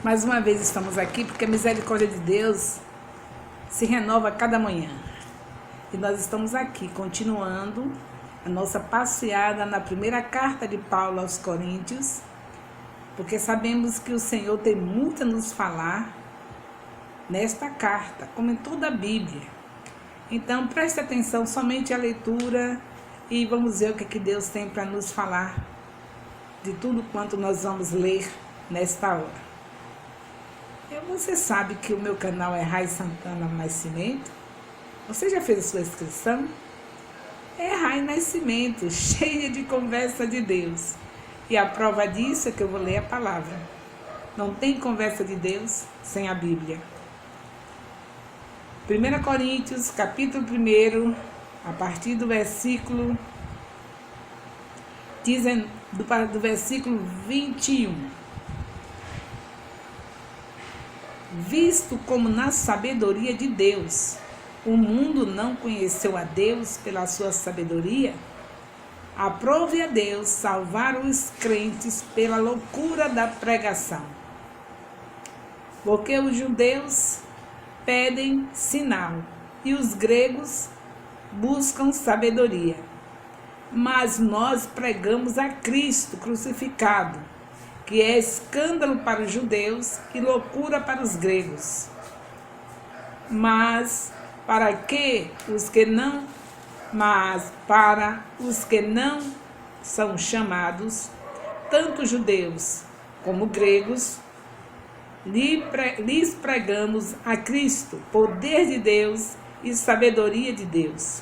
Mais uma vez estamos aqui porque a misericórdia de Deus se renova a cada manhã. E nós estamos aqui continuando a nossa passeada na primeira carta de Paulo aos Coríntios, porque sabemos que o Senhor tem muito a nos falar nesta carta, como em toda a Bíblia. Então preste atenção somente à leitura e vamos ver o que Deus tem para nos falar de tudo quanto nós vamos ler nesta hora. Você sabe que o meu canal é Rai Santana Nascimento? Você já fez a sua inscrição? É Rai Nascimento, cheia de conversa de Deus. E a prova disso é que eu vou ler a palavra. Não tem conversa de Deus sem a Bíblia. 1 Coríntios, capítulo 1, a partir do versículo, do versículo 21. Visto como na sabedoria de Deus, o mundo não conheceu a Deus pela sua sabedoria, aprove a Deus salvar os crentes pela loucura da pregação. Porque os judeus pedem sinal e os gregos buscam sabedoria. Mas nós pregamos a Cristo crucificado, que é escândalo para os judeus e loucura para os gregos. Mas para os que não são chamados, tanto judeus como gregos, lhes pregamos a Cristo, poder de Deus e sabedoria de Deus.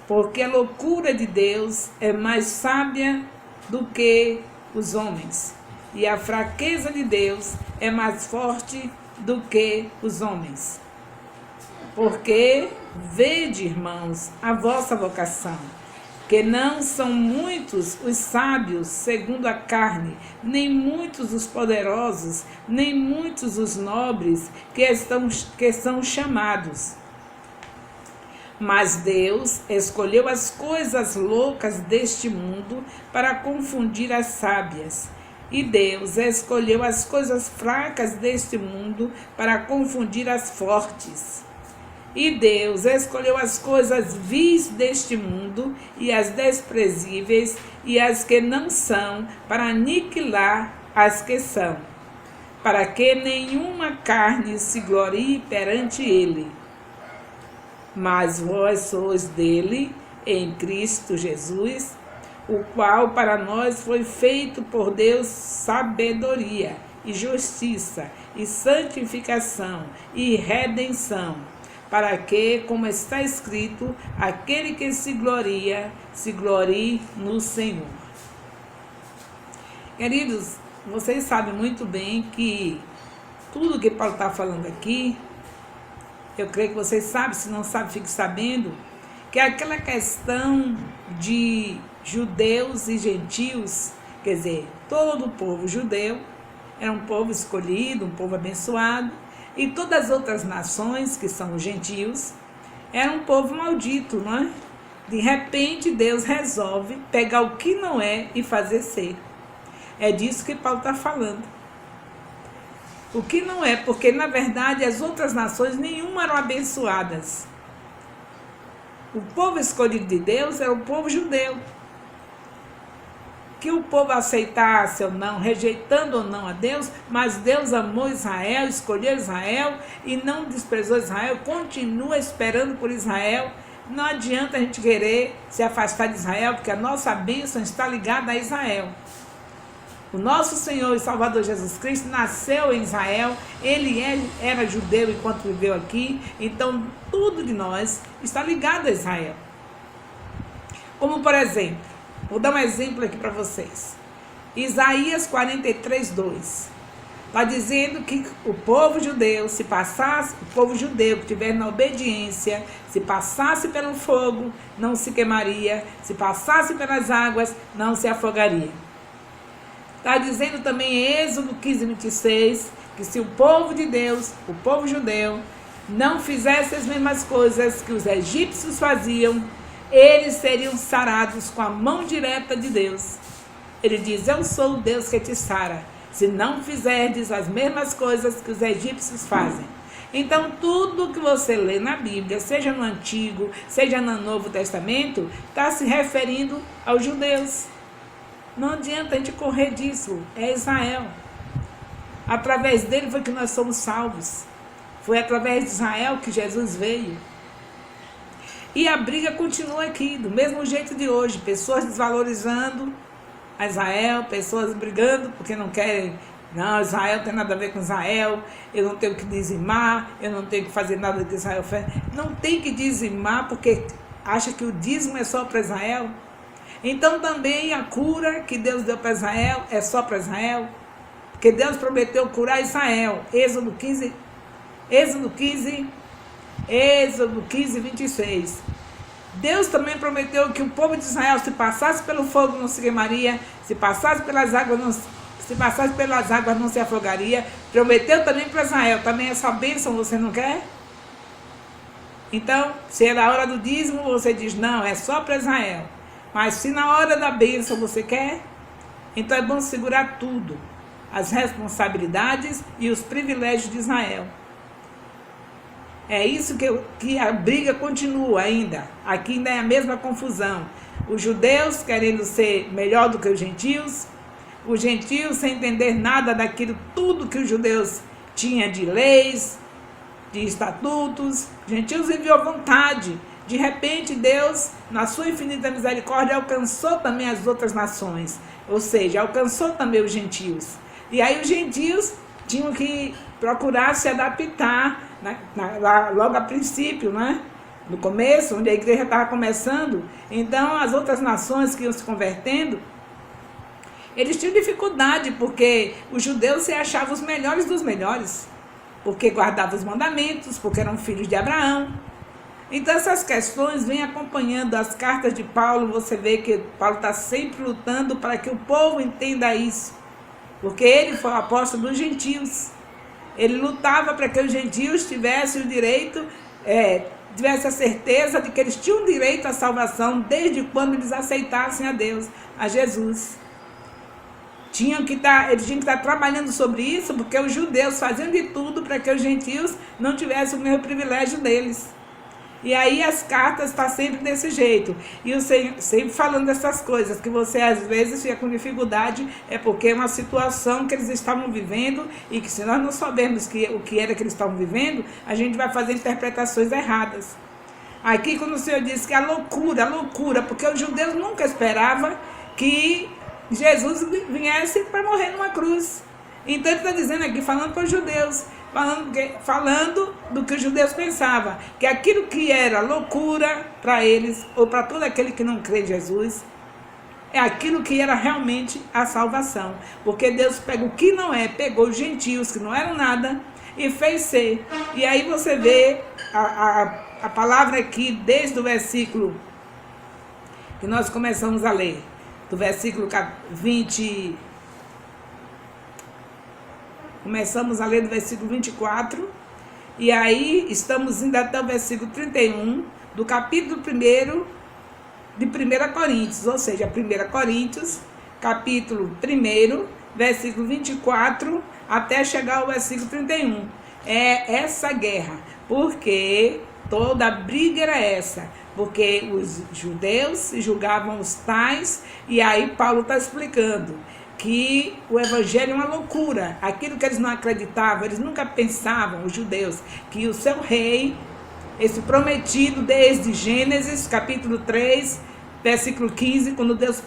Porque a loucura de Deus é mais sábia do que os homens, e a fraqueza de Deus é mais forte do que os homens. Porque vede, irmãos, a vossa vocação, que não são muitos os sábios segundo a carne, nem muitos os poderosos, nem muitos os nobres que são chamados. Mas Deus escolheu as coisas loucas deste mundo para confundir as sábias. E Deus escolheu as coisas fracas deste mundo para confundir as fortes. E Deus escolheu as coisas vis deste mundo e as desprezíveis e as que não são, para aniquilar as que são, para que nenhuma carne se glorie perante ele. Mas vós sois dele, em Cristo Jesus, o qual para nós foi feito por Deus sabedoria, e justiça, e santificação, e redenção, para que, como está escrito, aquele que se glorie no Senhor. Queridos, vocês sabem muito bem que tudo que Paulo está falando aqui, eu creio que vocês sabem, se não sabem, fiquem sabendo, que aquela questão de judeus e gentios, quer dizer, todo o povo judeu era um povo escolhido, um povo abençoado, e todas as outras nações, que são os gentios, era um povo maldito, não é? De repente, Deus resolve pegar o que não é e fazer ser. É disso que Paulo está falando. O que não é, porque na verdade as outras nações nenhuma eram abençoadas. O povo escolhido de Deus era o povo judeu. Que o povo aceitasse ou não, rejeitando ou não a Deus, mas Deus amou Israel, escolheu Israel e não desprezou Israel, continua esperando por Israel. Não adianta a gente querer se afastar de Israel, porque a nossa bênção está ligada a Israel. O nosso Senhor e Salvador Jesus Cristo nasceu em Israel, ele era judeu enquanto viveu aqui, então tudo de nós está ligado a Israel. Como por exemplo, vou dar um exemplo aqui para vocês. Isaías 43, 2. Está dizendo que o povo judeu, se passasse, o povo judeu que estiver na obediência, se passasse pelo fogo, não se queimaria, se passasse pelas águas, não se afogaria. Está dizendo também em Êxodo 15, 26, que se o povo de Deus, o povo judeu, não fizesse as mesmas coisas que os egípcios faziam, eles seriam sarados com a mão direta de Deus. Ele diz: eu sou o Deus que te sara. se não fizerdes as mesmas coisas que os egípcios fazem. Então, tudo que você lê na Bíblia, seja no Antigo, seja no Novo Testamento, está se referindo aos judeus. Não adianta a gente correr disso, é Israel. Através dele foi que nós somos salvos. Foi através de Israel que Jesus veio. E a briga continua aqui, do mesmo jeito de hoje. Pessoas desvalorizando a Israel, pessoas brigando porque não querem. Não, Israel não tem nada a ver com Israel, eu não tenho que dizimar, eu não tenho que fazer nada que Israel faz. Não tem que dizimar porque acha que o dízimo é só para Israel. Então também a cura que Deus deu para Israel é só para Israel. Porque Deus prometeu curar Israel. Êxodo 15, 26. Deus também prometeu que o povo de Israel, se passasse pelo fogo, não se queimaria, se passasse pelas águas, não se afogaria. Prometeu também para Israel. Também essa bênção você não quer? Então, se é na hora do dízimo, você diz, não, é só para Israel. Mas se na hora da bênção você quer, então é bom segurar tudo. As responsabilidades e os privilégios de Israel. É isso que a briga continua ainda. Aqui ainda é a mesma confusão. Os judeus querendo ser melhor do que os gentios sem entender nada daquilo, tudo que os judeus tinham de leis, de estatutos. Os gentios viviam à vontade. De repente, Deus, na sua infinita misericórdia, alcançou também as outras nações. Ou seja, alcançou também os gentios. E aí os gentios tinham que procurar se adaptar, né, logo a princípio, né? No começo, onde a igreja estava começando. Então, as outras nações que iam se convertendo, eles tinham dificuldade, porque os judeus se achavam os melhores dos melhores, porque guardavam os mandamentos, porque eram filhos de Abraão. Então, essas questões vêm acompanhando as cartas de Paulo. Você vê que Paulo está sempre lutando para que o povo entenda isso, porque ele foi o apóstolo dos gentios. Ele lutava para que os gentios tivessem o direito, tivessem a certeza de que eles tinham direito à salvação desde quando eles aceitassem a Deus, a Jesus. Eles tinham que estar trabalhando sobre isso, porque os judeus faziam de tudo para que os gentios não tivessem o mesmo privilégio deles. E aí as cartas estão sempre desse jeito. E eu sempre falando dessas coisas, que você às vezes fica com dificuldade, é porque é uma situação que eles estavam vivendo, e que se nós não soubermos o que era que eles estavam vivendo, a gente vai fazer interpretações erradas. Aqui quando o Senhor diz que a loucura, porque os judeus nunca esperavam que Jesus viesse para morrer numa cruz. Então ele está dizendo aqui, falando para os judeus, falando do que os judeus pensavam, que aquilo que era loucura para eles, ou para todo aquele que não crê em Jesus, é aquilo que era realmente a salvação. Porque Deus pega o que não é, pegou os gentios que não eram nada e fez ser. E aí você vê a palavra aqui, desde o versículo que nós começamos a ler, do versículo 20. Começamos a ler do versículo 24, e aí estamos indo até o versículo 31, do capítulo 1 de 1 Coríntios, ou seja, 1 Coríntios, capítulo 1, versículo 24, até chegar ao versículo 31. É essa guerra, porque toda a briga era essa, porque os judeus se julgavam os tais, e aí Paulo está explicando que o evangelho é uma loucura. Aquilo que eles não acreditavam, eles nunca pensavam, os judeus, que o seu rei, esse prometido desde Gênesis, capítulo 3, versículo 15, quando Deus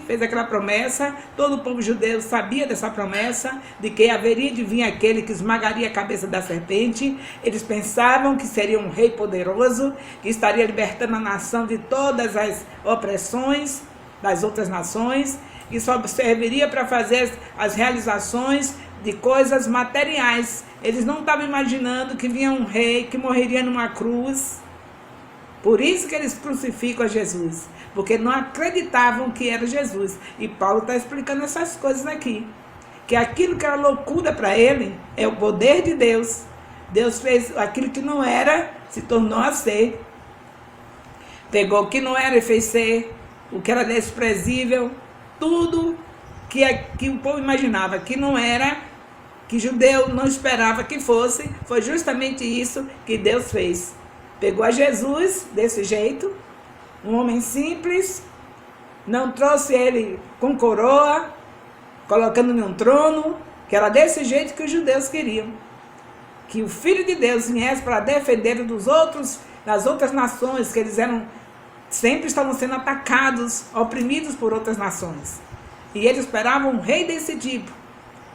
fez aquela promessa, todo o povo judeu sabia dessa promessa, de que haveria de vir aquele que esmagaria a cabeça da serpente. Eles pensavam que seria um rei poderoso, que estaria libertando a nação de todas as opressões das outras nações, e só serviria para fazer as realizações de coisas materiais. Eles não estavam imaginando que vinha um rei que morreria numa cruz. Por isso que eles crucificam a Jesus, porque não acreditavam que era Jesus. E Paulo está explicando essas coisas aqui, que aquilo que era loucura para ele é o poder de Deus. Deus fez aquilo que não era, se tornou a ser. Pegou o que não era e fez ser, o que era desprezível, tudo que o povo imaginava que não era, que judeu não esperava que fosse, foi justamente isso que Deus fez. Pegou a Jesus desse jeito, um homem simples, não trouxe ele com coroa, colocando em um trono, que era desse jeito que os judeus queriam. Que o Filho de Deus viesse para defender das outras nações, que eles sempre estavam sendo atacados, oprimidos por outras nações. E eles esperavam um rei desse tipo,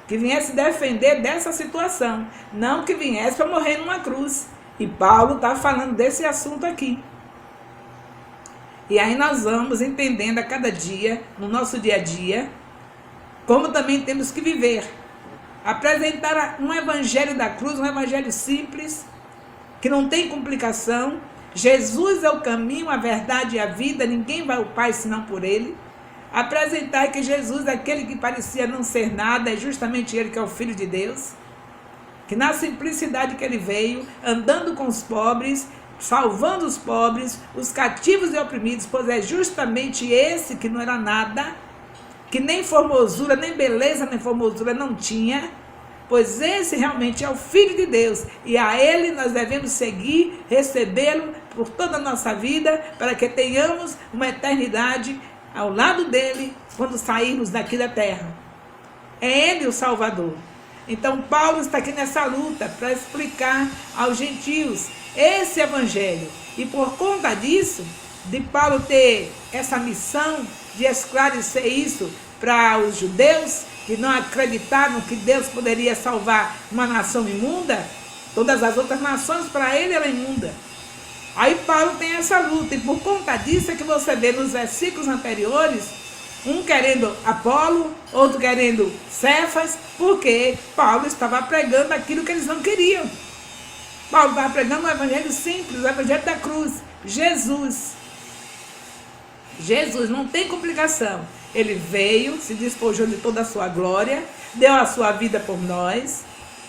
que viesse defender dessa situação, não que viesse para morrer numa cruz. E Paulo está falando desse assunto aqui. E aí nós vamos entendendo a cada dia, no nosso dia a dia, como também temos que viver. Apresentar um evangelho da cruz, um evangelho simples, que não tem complicação. Jesus é o caminho, a verdade e a vida, ninguém vai ao Pai senão por Ele. Apresentar que Jesus, aquele que parecia não ser nada, é justamente Ele que é o Filho de Deus, que na simplicidade que Ele veio, andando com os pobres, salvando os pobres, os cativos e oprimidos, pois é justamente esse que não era nada, que nem formosura, nem beleza, nem formosura não tinha, pois esse realmente é o Filho de Deus, e a Ele nós devemos seguir, recebê-lo por toda a nossa vida, para que tenhamos uma eternidade ao lado dele, quando sairmos daqui da terra. É Ele o Salvador. Então Paulo está aqui nessa luta para explicar aos gentios esse evangelho, e por conta disso, de Paulo ter essa missão de esclarecer isso para os judeus, que não acreditavam que Deus poderia salvar uma nação imunda, todas as outras nações para ele eram imundas. Aí Paulo tem essa luta, e por conta disso é que você vê nos versículos anteriores, um querendo Apolo, outro querendo Cefas, porque Paulo estava pregando aquilo que eles não queriam. Paulo estava pregando um evangelho simples, o evangelho da cruz, Jesus. Jesus, não tem complicação. Ele veio, se despojou de toda a sua glória, deu a sua vida por nós,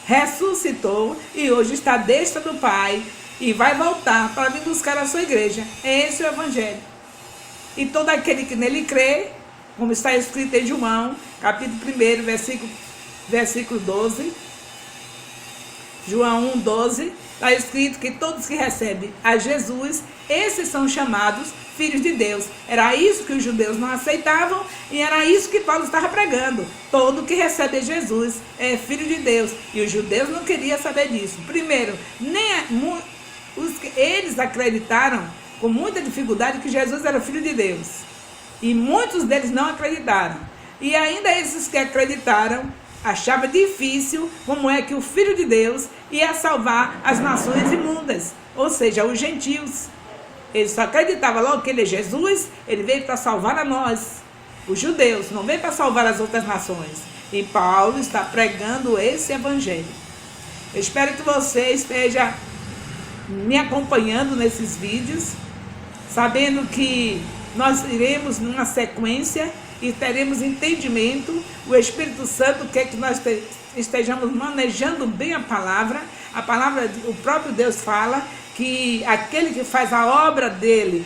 ressuscitou e hoje está à destra do Pai e vai voltar para vir buscar a sua igreja. Esse é o evangelho. E todo aquele que nele crê, como está escrito em João, capítulo 1, versículo 12, João 1,12, está escrito que todos que recebem a Jesus, esses são chamados filhos de Deus. Era isso que os judeus não aceitavam e era isso que Paulo estava pregando. Todo que recebe Jesus é filho de Deus. E os judeus não queriam saber disso. Primeiro, eles acreditaram com muita dificuldade que Jesus era filho de Deus. E muitos deles não acreditaram. E ainda esses que acreditaram achava difícil como é que o Filho de Deus ia salvar as nações imundas, ou seja, os gentios. Eles só acreditavam logo que ele é Jesus, ele veio para salvar a nós, os judeus, não veio para salvar as outras nações. E Paulo está pregando esse evangelho. Eu espero que você esteja me acompanhando nesses vídeos, sabendo que nós iremos numa sequência e teremos entendimento, o Espírito Santo quer que nós estejamos manejando bem a palavra, o próprio Deus fala que aquele que faz a obra dele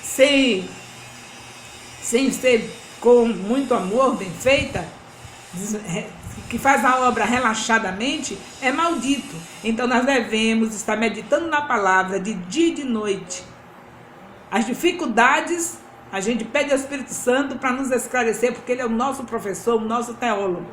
sem ser com muito amor, bem feita, que faz a obra relaxadamente, é maldito. Então nós devemos estar meditando na palavra de dia e de noite. As dificuldades, a gente pede ao Espírito Santo para nos esclarecer, porque ele é o nosso professor, o nosso teólogo.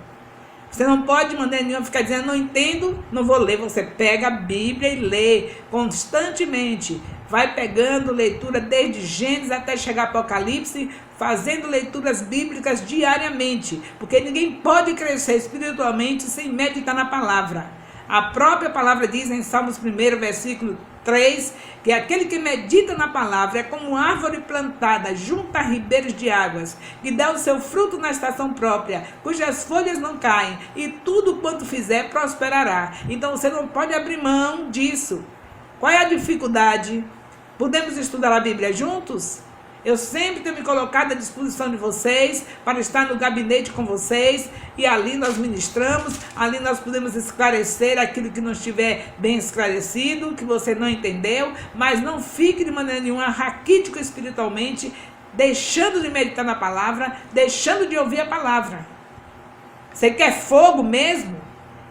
Você não pode de maneira nenhuma ficar dizendo, não entendo, não vou ler. Você pega a Bíblia e lê constantemente. Vai pegando leitura desde Gênesis até chegar a Apocalipse, fazendo leituras bíblicas diariamente. Porque ninguém pode crescer espiritualmente sem meditar na palavra. A própria palavra diz em Salmos 1, versículo 3, que aquele que medita na palavra é como árvore plantada junto a ribeiros de águas, que dá o seu fruto na estação própria, cujas folhas não caem, e tudo quanto fizer prosperará. Então você não pode abrir mão disso. Qual é a dificuldade? Podemos estudar a Bíblia juntos? Eu sempre tenho me colocado à disposição de vocês para estar no gabinete com vocês e ali nós ministramos, ali nós podemos esclarecer aquilo que não estiver bem esclarecido, que você não entendeu, mas não fique de maneira nenhuma raquítico espiritualmente deixando de meditar na palavra, deixando de ouvir a palavra. Você quer fogo mesmo?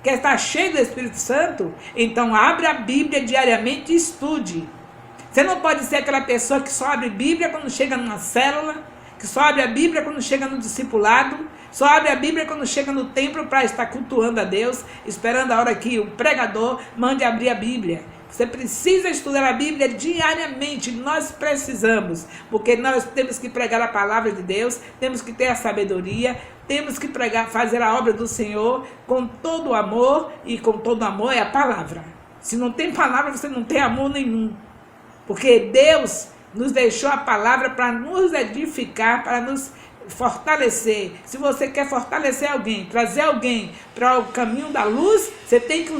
Quer estar cheio do Espírito Santo? Então abre a Bíblia diariamente e estude. Você não pode ser aquela pessoa que só abre Bíblia quando chega numa célula, que só abre a Bíblia quando chega no discipulado, só abre a Bíblia quando chega no templo para estar cultuando a Deus, esperando a hora que o pregador mande abrir a Bíblia. Você precisa estudar a Bíblia diariamente, nós precisamos, porque nós temos que pregar a palavra de Deus, temos que ter a sabedoria, temos que pregar, fazer a obra do Senhor com todo o amor, e com todo amor é a palavra. Se não tem palavra, você não tem amor nenhum, porque Deus nos deixou a palavra para nos edificar, para nos fortalecer. Se você quer fortalecer alguém, trazer alguém para o caminho da luz, você tem que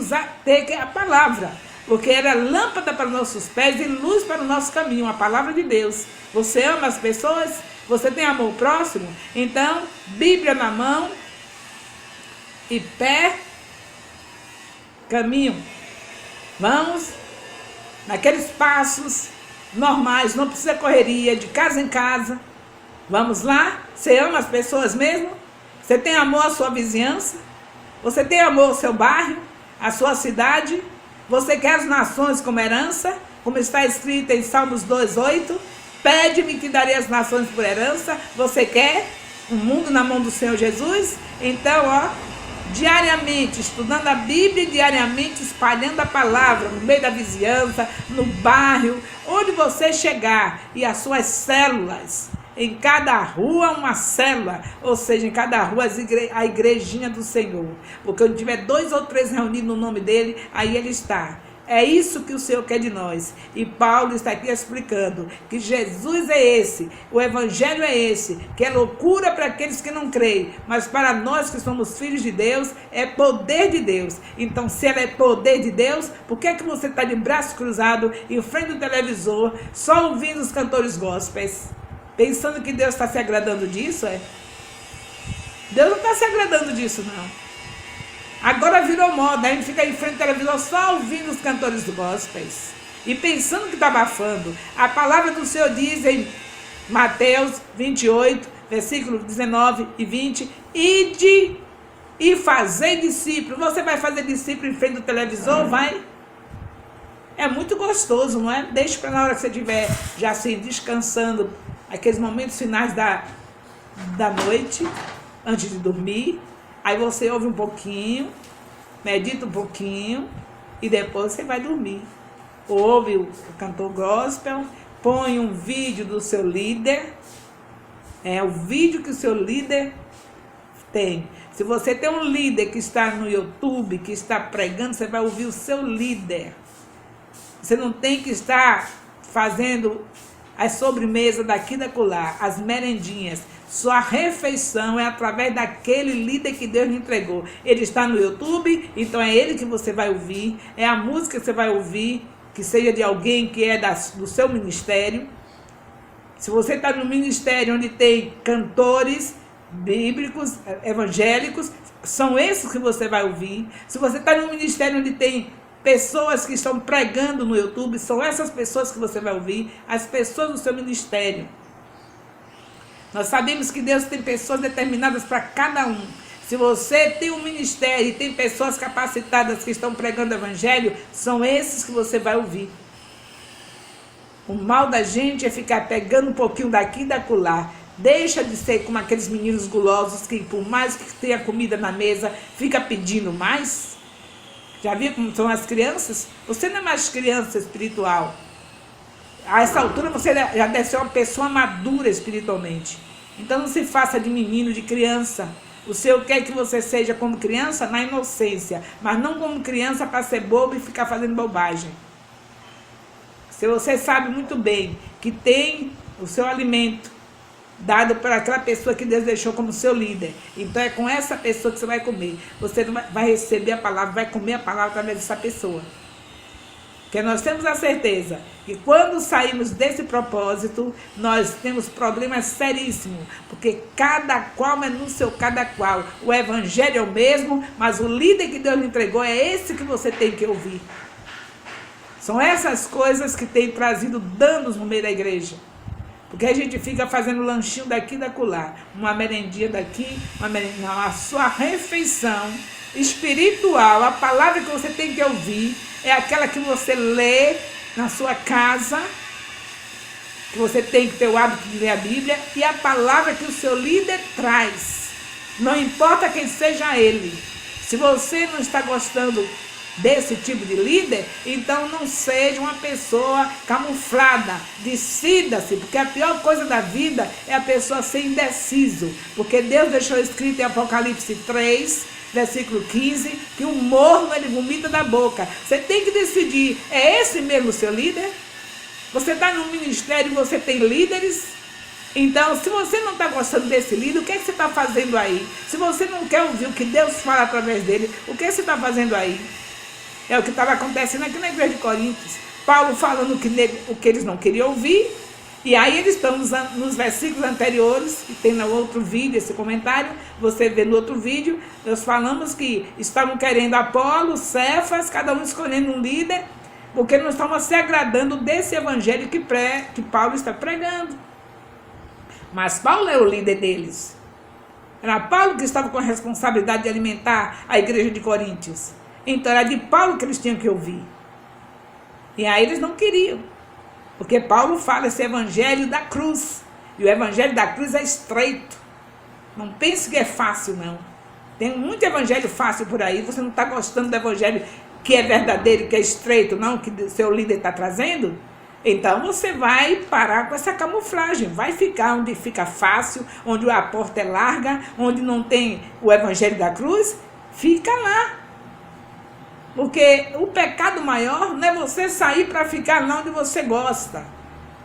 ter a palavra. Porque era lâmpada para os nossos pés e luz para o nosso caminho, a palavra de Deus. Você ama as pessoas? Você tem amor próximo? Então, Bíblia na mão e pé, caminho. Vamos naqueles passos normais, não precisa correria, de casa em casa. Vamos lá? Você ama as pessoas mesmo? Você tem amor à sua vizinhança? Você tem amor ao seu bairro, à sua cidade? Você quer as nações como herança, como está escrito em Salmos 2:8? Pede-me que darei as nações por herança. Você quer um mundo na mão do Senhor Jesus? Então, diariamente, estudando a Bíblia, diariamente espalhando a palavra no meio da vizinhança, no bairro, onde você chegar, e as suas células. Em cada rua uma célula, ou seja, em cada rua a igrejinha do Senhor. Porque onde tiver 2 ou 3 reunidos no nome dele, aí ele está. É isso que o Senhor quer de nós. E Paulo está aqui explicando que Jesus é esse, o Evangelho é esse, que é loucura para aqueles que não creem, mas para nós que somos filhos de Deus, é poder de Deus. Então, se ela é poder de Deus, por que é que você está de braço cruzado, em frente do televisor, só ouvindo os cantores gospels? Pensando que Deus está se agradando disso, é? Deus não está se agradando disso, não. Agora virou moda, a gente fica em frente ao televisor só ouvindo os cantores gospels. E pensando que está abafando. A palavra do Senhor diz em Mateus 28, versículo 19 e 20, ide e fazei discípulo. Você vai fazer discípulo em frente do televisor? Vai. É muito gostoso, não é? Deixa para na hora que você estiver já assim, descansando, aqueles momentos finais da noite, antes de dormir. Aí você ouve um pouquinho, medita um pouquinho e depois você vai dormir. Ouve o cantor gospel, põe um vídeo do seu líder, o vídeo que o seu líder tem. Se você tem um líder que está no YouTube, que está pregando, você vai ouvir o seu líder. Você não tem que estar fazendo as sobremesas daqui e da acolá, as merendinhas. Sua refeição é através daquele líder que Deus lhe entregou. Ele está no YouTube, então é ele que você vai ouvir, é a música que você vai ouvir, que seja de alguém que é do seu ministério. Se você está no ministério onde tem cantores bíblicos, evangélicos, são esses que você vai ouvir. Se você está no ministério onde tem pessoas que estão pregando no YouTube, são essas pessoas que você vai ouvir, as pessoas do seu ministério. Nós sabemos que Deus tem pessoas determinadas para cada um. Se você tem um ministério e tem pessoas capacitadas que estão pregando o evangelho, são esses que você vai ouvir. O mal da gente é ficar pegando um pouquinho daqui e da acolá. Deixa de ser como aqueles meninos gulosos que, por mais que tenha comida na mesa, fica pedindo mais. Já viu como são as crianças? Você não é mais criança espiritual. A essa altura você já deve ser uma pessoa madura espiritualmente. Então não se faça de menino, de criança. O Senhor quer que você seja como criança na inocência, mas não como criança para ser bobo e ficar fazendo bobagem. Se você sabe muito bem que tem o seu alimento dado por aquela pessoa que Deus deixou como seu líder, então é com essa pessoa que você vai comer. Você vai receber a palavra, vai comer a palavra através dessa pessoa. Porque nós temos a certeza que quando saímos desse propósito, nós temos problemas seríssimos. Porque cada qual é no seu cada qual. O evangelho é o mesmo, mas o líder que Deus lhe entregou é esse que você tem que ouvir. São essas coisas que têm trazido danos no meio da igreja. Porque a gente fica fazendo lanchinho daqui e da acolá, uma merendinha daqui, uma merendinha. Não, a sua refeição espiritual, a palavra que você tem que ouvir, é aquela que você lê na sua casa, que você tem que ter o hábito de ler a Bíblia, e a palavra que o seu líder traz. Não importa quem seja ele. Se você não está gostando desse tipo de líder, então não seja uma pessoa camuflada, decida-se, porque a pior coisa da vida é a pessoa ser indeciso, porque Deus deixou escrito em Apocalipse 3, versículo 15, que o morno ele vomita da boca. Você tem que decidir, é esse mesmo o seu líder? Você está no ministério e você tem líderes? Então, se você não está gostando desse líder, o que é que você está fazendo aí? Se você não quer ouvir o que Deus fala através dele, o que você está fazendo aí? É o que estava acontecendo aqui na igreja de Coríntios. Paulo falando o que eles não queriam ouvir. E aí eles estão nos versículos anteriores, que tem no outro vídeo esse comentário, você vê no outro vídeo, nós falamos que estavam querendo Apolo, Cefas, cada um escolhendo um líder, porque não estavam se agradando desse evangelho que Paulo está pregando. Mas Paulo é o líder deles. Era Paulo que estava com a responsabilidade de alimentar a igreja de Coríntios. Então era de Paulo que eles tinham que ouvir. E aí eles não queriam. Porque Paulo fala esse evangelho da cruz. E o evangelho da cruz é estreito. Não pense que é fácil, não. Tem muito evangelho fácil por aí. Você não está gostando do evangelho que é verdadeiro, que é estreito, não, que o seu líder está trazendo? Então você vai parar com essa camuflagem. Vai ficar onde fica fácil, onde a porta é larga, onde não tem o evangelho da cruz. Fica lá. Porque o pecado maior não é você sair para ficar lá onde você gosta.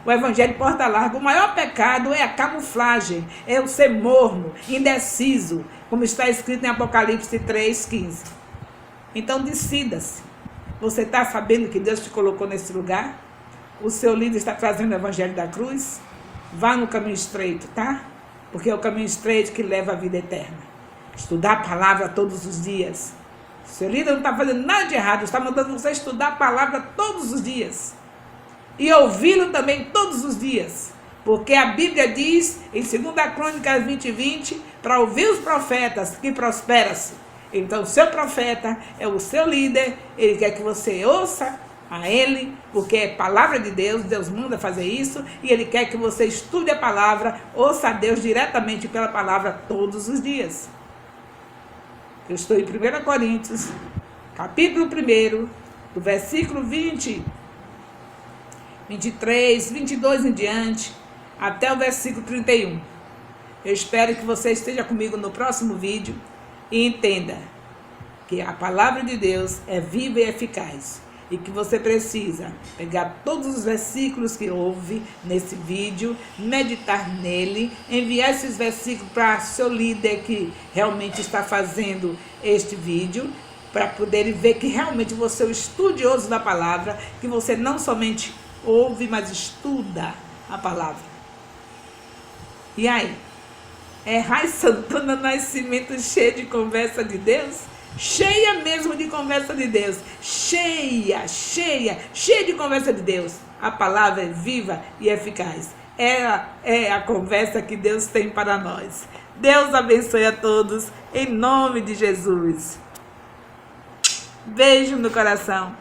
O evangelho porta larga. O maior pecado é a camuflagem, é o ser morno, indeciso, como está escrito em Apocalipse 3:15. Então decida-se. Você está sabendo que Deus te colocou nesse lugar? O seu líder está trazendo o evangelho da cruz? Vá no caminho estreito, tá? Porque é o caminho estreito que leva à vida eterna. Estudar a palavra todos os dias. Seu líder não está fazendo nada de errado, está mandando você estudar a palavra todos os dias. E ouvi-lo também todos os dias. Porque a Bíblia diz, em 2 Crônicas 20:20, para ouvir os profetas que prospera-se. Então, o seu profeta é o seu líder, ele quer que você ouça a ele, porque é palavra de Deus, Deus manda fazer isso, e ele quer que você estude a palavra, ouça a Deus diretamente pela palavra todos os dias. Eu estou em 1 Coríntios, capítulo 1, do versículo 20, 23, 22 em diante, até o versículo 31. Eu espero que você esteja comigo no próximo vídeo e entenda que a palavra de Deus é viva e eficaz. E que você precisa pegar todos os versículos que houve nesse vídeo, meditar nele, enviar esses versículos para seu líder que realmente está fazendo este vídeo, para poder ver que realmente você é o estudioso da palavra, que você não somente ouve, mas estuda a palavra. E aí? É Rai Santana Nascimento cheia de conversa de Deus? Cheia mesmo de conversa de Deus, cheia de conversa de Deus. A palavra é viva e eficaz. Ela é a conversa que Deus tem para nós. Deus abençoe a todos, em nome de Jesus. Beijo no coração.